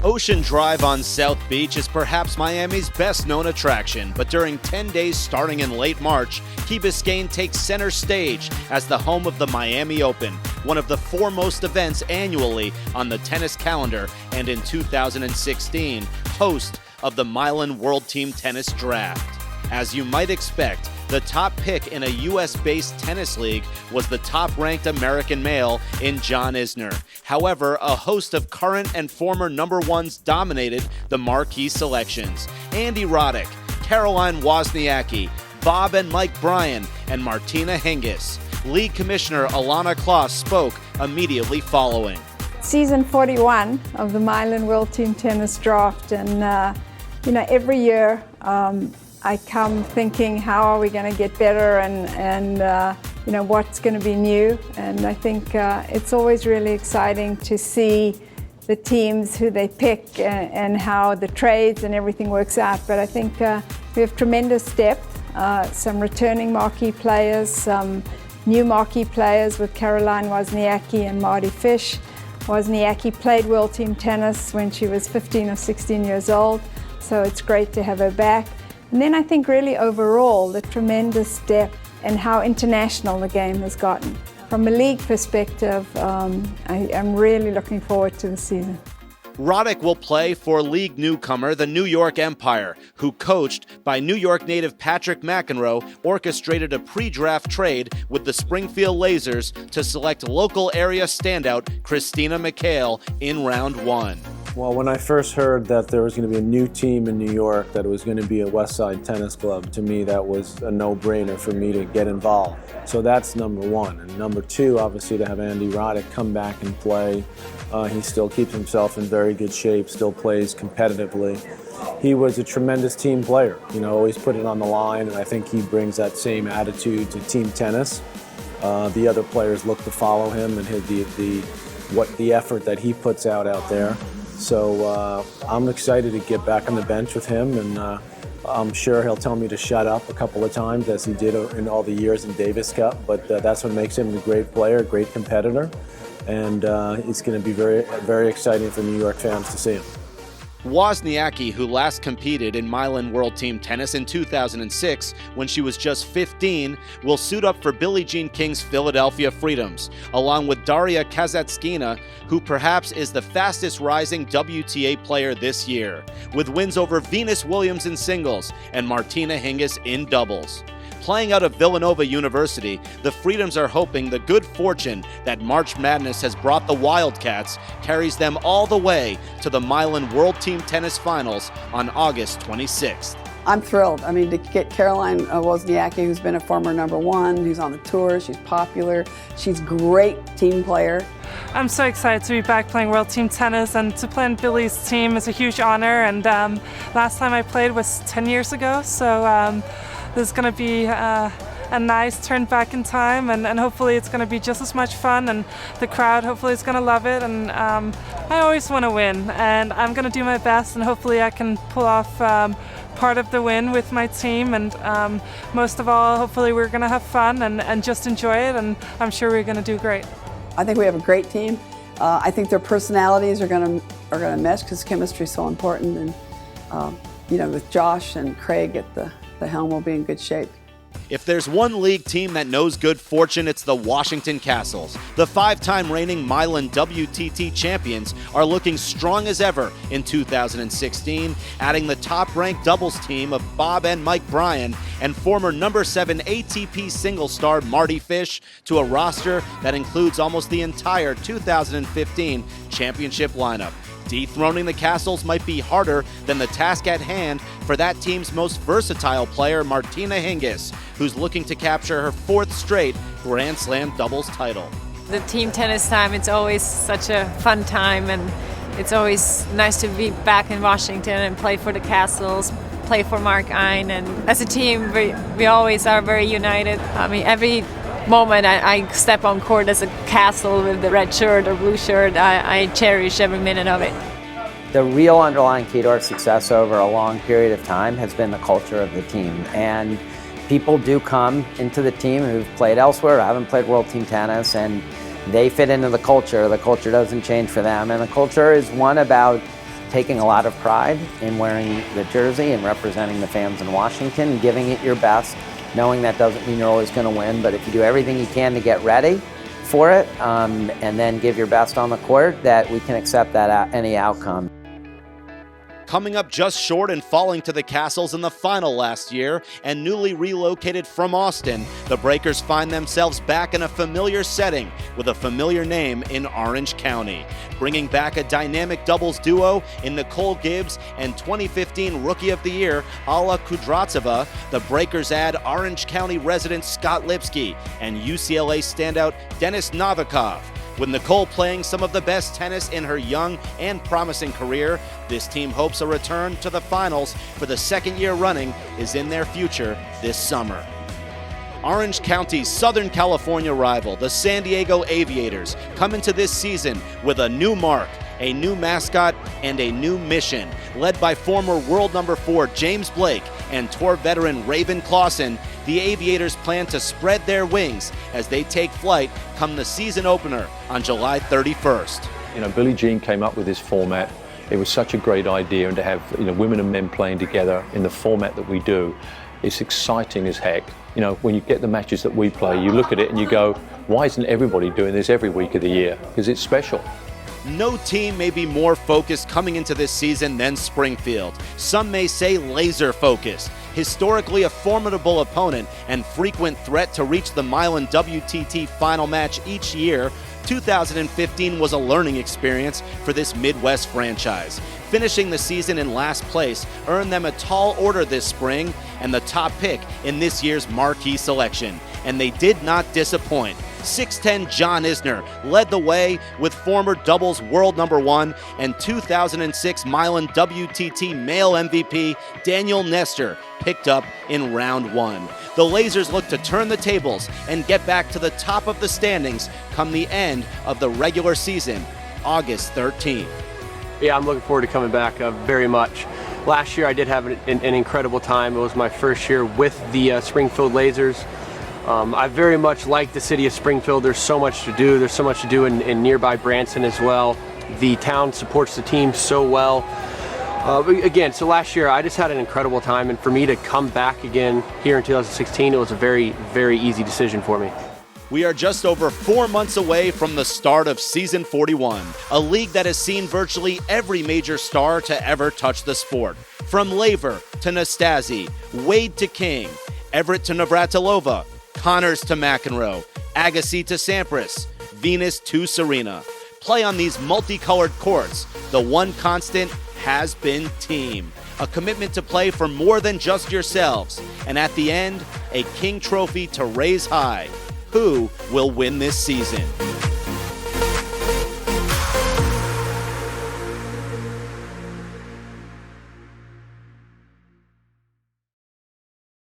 Ocean Drive on South Beach is perhaps Miami's best-known attraction, but during 10 days starting in late March, Key Biscayne takes center stage as the home of the Miami Open, one of the foremost events annually on the tennis calendar, and in 2016, host of the Mylan World Team Tennis Draft. As you might expect, the top pick in a U.S.-based tennis league was the top-ranked American male in John Isner. However, a host of current and former number ones dominated the marquee selections. Andy Roddick, Caroline Wozniacki, Bob and Mike Bryan, and Martina Hingis. League Commissioner Alana Kloss spoke immediately following. Season 41 of the Mylan World Team Tennis Draft, and every year I come thinking, how are we going to get better, and what's going to be new. And I think it's always really exciting to see the teams, who they pick, and how the trades and everything works out. But I think we have tremendous depth, some returning marquee players, some new marquee players with Caroline Wozniacki and Marty Fish. Wozniacki played World Team Tennis when she was 15 or 16 years old, so it's great to have her back. And then I think really overall, the tremendous depth and how international the game has gotten. From a league perspective, I'm really looking forward to the season. Roddick will play for league newcomer, the New York Empire, who, coached by New York native Patrick McEnroe, orchestrated a pre-draft trade with the Springfield Lasers to select local area standout Christina McHale in round one. Well, when I first heard that there was going to be a new team in New York, that it was going to be a West Side Tennis Club, to me that was a no-brainer for me to get involved. So that's number one. And number two, obviously, to have Andy Roddick come back and play. He still keeps himself in very good shape, still plays competitively. He was a tremendous team player, always put it on the line, and I think he brings that same attitude to team tennis. The other players look to follow him and the effort that he puts out there. So I'm excited to get back on the bench with him, and I'm sure he'll tell me to shut up a couple of times, as he did in all the years in Davis Cup, but that's what makes him a great player, a great competitor, and it's going to be very, very exciting for New York fans to see him. Wozniacki, who last competed in Mylan World Team Tennis in 2006 when she was just 15, will suit up for Billie Jean King's Philadelphia Freedoms, along with Daria Kazatkina, who perhaps is the fastest rising WTA player this year, with wins over Venus Williams in singles and Martina Hingis in doubles. Playing out of Villanova University, the Freedoms are hoping the good fortune that March Madness has brought the Wildcats carries them all the way to the Mylan World Team Tennis Finals on August 26th. I'm thrilled. To get Caroline Wozniacki, who's been a former number one, who's on the tour, she's popular, she's a great team player. I'm so excited to be back playing World Team Tennis, and to play on Billie's team is a huge honor, and last time I played was 10 years ago, so this is going to be a nice turn back in time, and hopefully it's going to be just as much fun, and the crowd hopefully is going to love it. And I always want to win, and I'm going to do my best, and hopefully I can pull off part of the win with my team, and most of all, hopefully we're going to have fun and just enjoy it, and I'm sure we're going to do great. I think we have a great team. I think their personalities are going to mesh, because chemistry is so important, and with Josh and Craig at the helm, will be in good shape. If there's one league team that knows good fortune, it's the Washington Kastles. The five-time reigning Mylan WTT champions are looking strong as ever in 2016, adding the top-ranked doubles team of Bob and Mike Bryan and former number 7 ATP singles star Marty Fish to a roster that includes almost the entire 2015 championship lineup. Dethroning the Kastles might be harder than the task at hand for that team's most versatile player, Martina Hingis, who's looking to capture her 4th straight Grand Slam doubles title. The team tennis time, it's always such a fun time, and it's always nice to be back in Washington and play for the Kastles, play for Marquee, and as a team, we always are very united. Every moment I step on court as a Kastle with the red shirt or blue shirt, I cherish every minute of it. The real underlying key to our success over a long period of time has been the culture of the team. And people do come into the team who've played elsewhere, haven't played World Team Tennis, and they fit into the culture. The culture doesn't change for them. And the culture is one about taking a lot of pride in wearing the jersey and representing the fans in Washington, giving it your best, knowing that doesn't mean you're always going to win, but if you do everything you can to get ready for it, and then give your best on the court, that we can accept that any outcome. Coming up just short and falling to the Kastles in the final last year, and newly relocated from Austin, the Breakers find themselves back in a familiar setting with a familiar name in Orange County. Bringing back a dynamic doubles duo in Nicole Gibbs and 2015 Rookie of the Year Alla Kudratseva, the Breakers add Orange County resident Scott Lipsky and UCLA standout Denis Novikov. With Nicole playing some of the best tennis in her young and promising career, this team hopes a return to the finals for the second year running is in their future this summer. Orange County's Southern California rival, the San Diego Aviators, come into this season with a new mark, a new mascot, and a new mission. Led by former world number 4 James Blake and tour veteran Raven Clausen, the Aviators plan to spread their wings as they take flight come the season opener on July 31st. You know, Billie Jean came up with this format. It was such a great idea, and to have, you know, women and men playing together in the format that we do, it's exciting as heck. You know, when you get the matches that we play, you look at it and you go, why isn't everybody doing this every week of the year? Because it's special. No team may be more focused coming into this season than Springfield. Some may say laser focused. Historically a formidable opponent and frequent threat to reach the Mylan WTT final match each year, 2015 was a learning experience for this Midwest franchise. Finishing the season in last place earned them a tall order this spring and the top pick in this year's Marquee selection. And they did not disappoint. 6'10" John Isner led the way with former doubles world number 1 and 2006 Mylan WTT male MVP Daniel Nestor picked up in round 1. The Lasers look to turn the tables and get back to the top of the standings come the end of the regular season, August 13th. Yeah, I'm looking forward to coming back very much. Last year I did have an incredible time. It was my first year with the Springfield Lasers. I very much like the city of Springfield. There's so much to do. There's so much to do in nearby Branson as well. The town supports the team so well. Again, so last year I just had an incredible time, and for me to come back again here in 2016, it was a very, very easy decision for me. We are just over 4 months away from the start of Season 41, a league that has seen virtually every major star to ever touch the sport. From Laver to Nastase, Wade to King, Everett to Navratilova, Connors to McEnroe, Agassi to Sampras, Venus to Serena. Play on these multicolored courts. The one constant has been team. A commitment to play for more than just yourselves. And at the end, a King Trophy to raise high. Who will win this season?